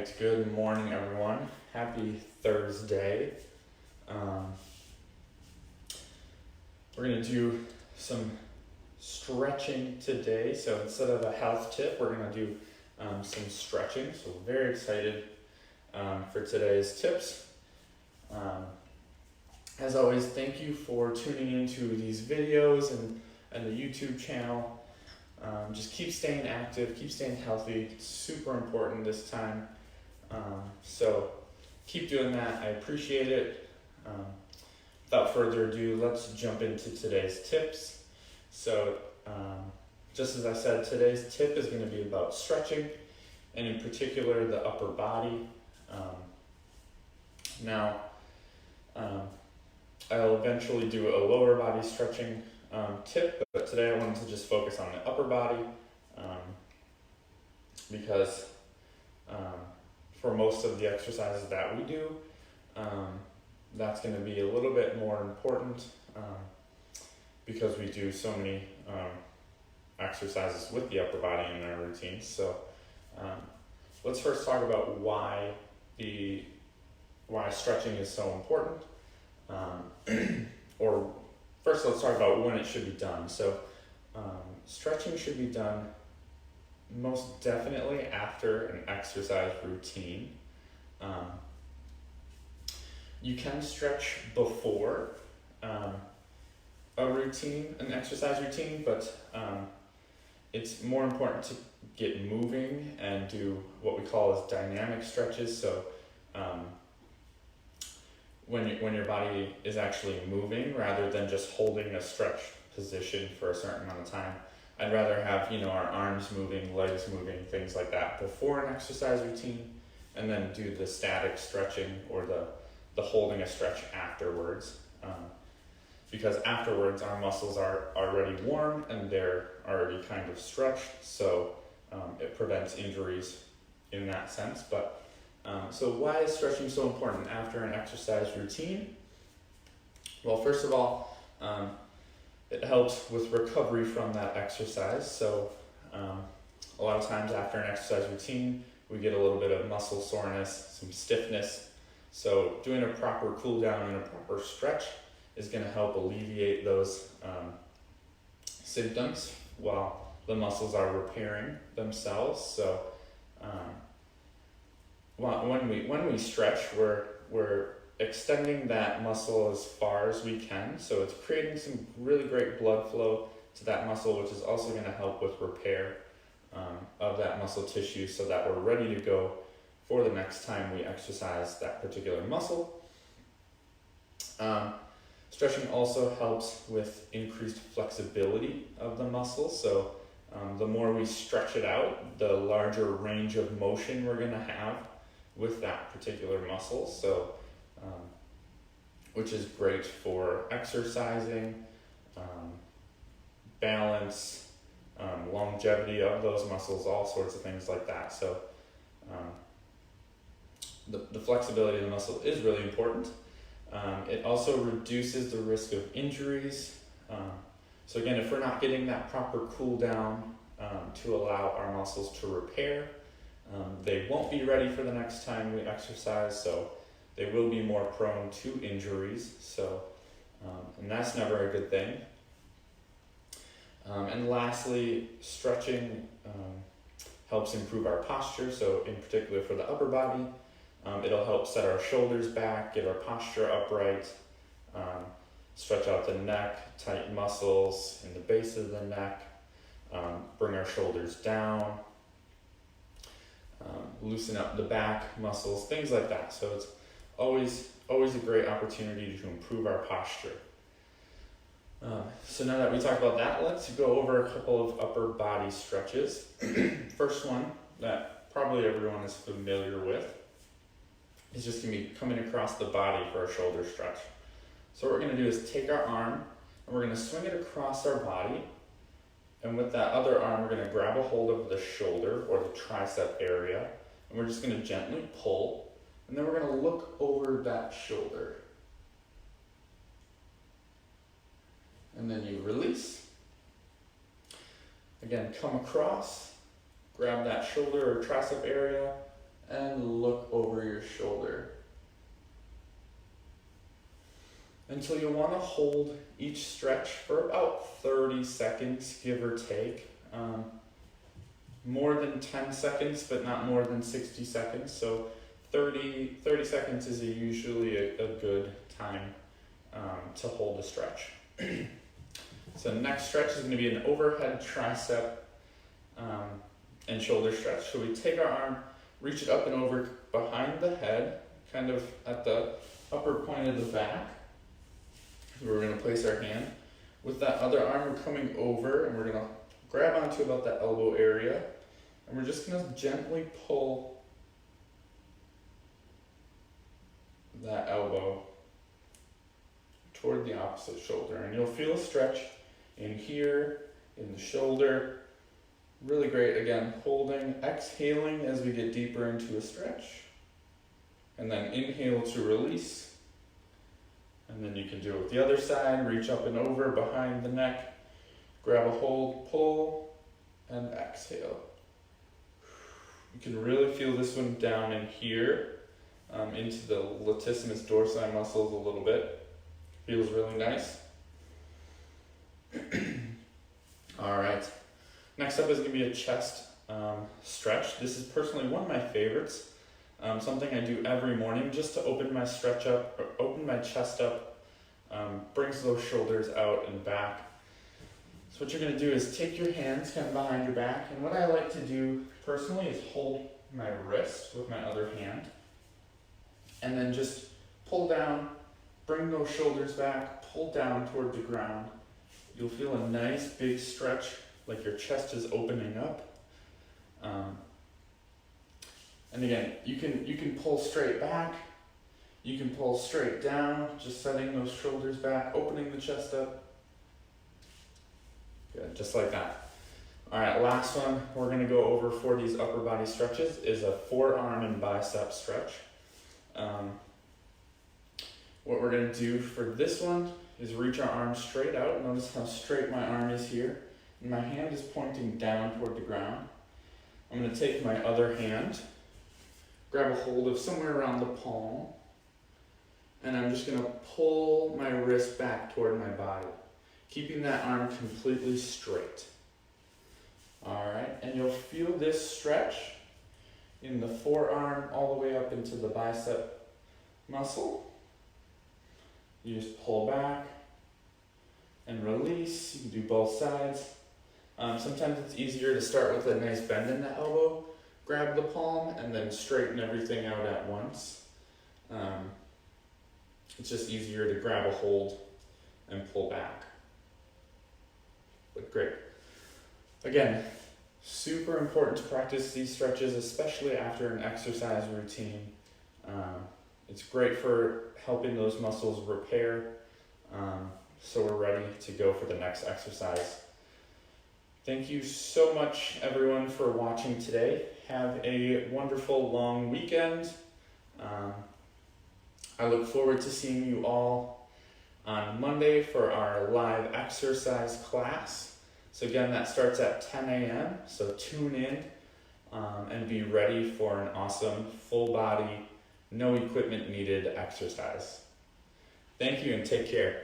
right, good morning, everyone. Happy Thursday. Um, we're going to do some stretching today. So instead of a health tip, we're going to do some stretching. So very excited for today's tips. As always, thank you for tuning into these videos and the YouTube channel. Just keep staying active, keep staying healthy. It's super important this time. So keep doing that. I appreciate it. Without further ado, let's jump into today's tips. So just as I said, today's tip is going to be about stretching, and in particular the upper body. Now, I'll eventually do a lower body stretching tip, but today I wanted to just focus on the upper body because for most of the exercises that we do, that's going to be a little bit more important because we do so many exercises with the upper body in our routines. So let's first talk about why stretching is so important. Or first let's talk about when it should be done. So stretching should be done most definitely after an exercise routine. You can stretch before an exercise routine, but it's more important to get moving and do what we call as dynamic stretches. So when your body is actually moving rather than just holding a stretch position for a certain amount of time. I'd rather have, our arms moving, legs moving, things like that before an exercise routine, and then do the static stretching or the holding a stretch afterwards. Because afterwards our muscles are already warm and they're already kind of stretched, so it prevents injuries in that sense. But so why is stretching so important after an exercise routine? Well, first of all, it helps with recovery from that exercise. So a lot of times after an exercise routine, we get a little bit of muscle soreness, some stiffness. So doing a proper cool down and a proper stretch is going to help alleviate those symptoms while the muscles are repairing themselves. So when we stretch, we're extending that muscle as far as we can. So it's creating some really great blood flow to that muscle, which is also going to help with repair of that muscle tissue so that we're ready to go for the next time we exercise that particular muscle. Stretching also helps with increased flexibility of the muscle. So the more we stretch it out, the larger range of motion we're going to have with that particular muscle. So which is great for exercising, balance, longevity of those muscles, all sorts of things like that. So the flexibility of the muscle is really important. It also reduces the risk of injuries. So again, if we're not getting that proper cool down to allow our muscles to repair, they won't be ready for the next time we exercise, so they will be more prone to injuries. So, and that's never a good thing. And lastly, stretching helps improve our posture. So in particular for the upper body, it'll help set our shoulders back, get our posture upright, stretch out the neck, tighten muscles in the base of the neck, bring our shoulders down, loosen up the back muscles, things like that. So it's always a great opportunity to improve our posture. So now that we talked about that, let's go over a couple of upper body stretches. First one that probably everyone is familiar with is just going to be coming across the body for a shoulder stretch. So what we're going to do is take our arm and we're going to swing it across our body, and with that other arm we're going to grab a hold of the shoulder or the tricep area, and we're just going to gently pull, and then we're going to look over that shoulder. And then you release. Again, come across, grab that shoulder or tricep area, and look over your shoulder. And so you'll want to hold each stretch for about 30 seconds, give or take. More than 10 seconds, but not more than 60 seconds. So 30 seconds is usually a good time to hold a stretch. So next stretch is going to be an overhead tricep and shoulder stretch. So we take our arm, reach it up and over behind the head, kind of at the upper point of the back. We're going to place our hand. With that other arm, we're coming over and we're going to grab onto about that elbow area. And we're just going to gently pull that elbow toward the opposite shoulder. And you'll feel a stretch in here, in the shoulder. Really great. Again, holding, exhaling as we get deeper into a stretch. And then inhale to release. And then you can do it with the other side. Reach up and over behind the neck. Grab a hold, pull, and exhale. You can really feel this one down in here, into the latissimus dorsi muscles a little bit. Feels really nice. All right. Next up is going to be a chest stretch. This is personally one of my favorites. Something I do every morning just to open my stretch up, or open my chest up, brings those shoulders out and back. So what you're going to do is take your hands kind of behind your back, and what I like to do personally is hold my wrist with my other hand, and then just pull down, bring those shoulders back, pull down toward the ground. You'll feel a nice big stretch, like your chest is opening up. And again, you can pull straight back, you can pull straight down, just setting those shoulders back, opening the chest up. Good, just like that. All right, last one we're gonna go over for these upper body stretches is a forearm and bicep stretch. What we're gonna do for this one is reach our arms straight out. Notice how straight my arm is here. And my hand is pointing down toward the ground. I'm gonna take my other hand, grab a hold of somewhere around the palm, and I'm just gonna pull my wrist back toward my body, keeping that arm completely straight. All right, and you'll feel this stretch in the forearm all the way up into the bicep muscle. You just pull back and release. You can do both sides. Sometimes it's easier to start with a nice bend in the elbow, grab the palm, and then straighten everything out at once. It's just easier to grab a hold and pull back. But great. Again, super important to practice these stretches, especially after an exercise routine. It's great for helping those muscles repair, so we're ready to go for the next exercise. Thank you so much, everyone, for watching today. Have a wonderful long weekend. I look forward to seeing you all on Monday for our live exercise class. So again, that starts at 10 a.m., so tune in and be ready for an awesome full body, no equipment needed exercise. Thank you and take care.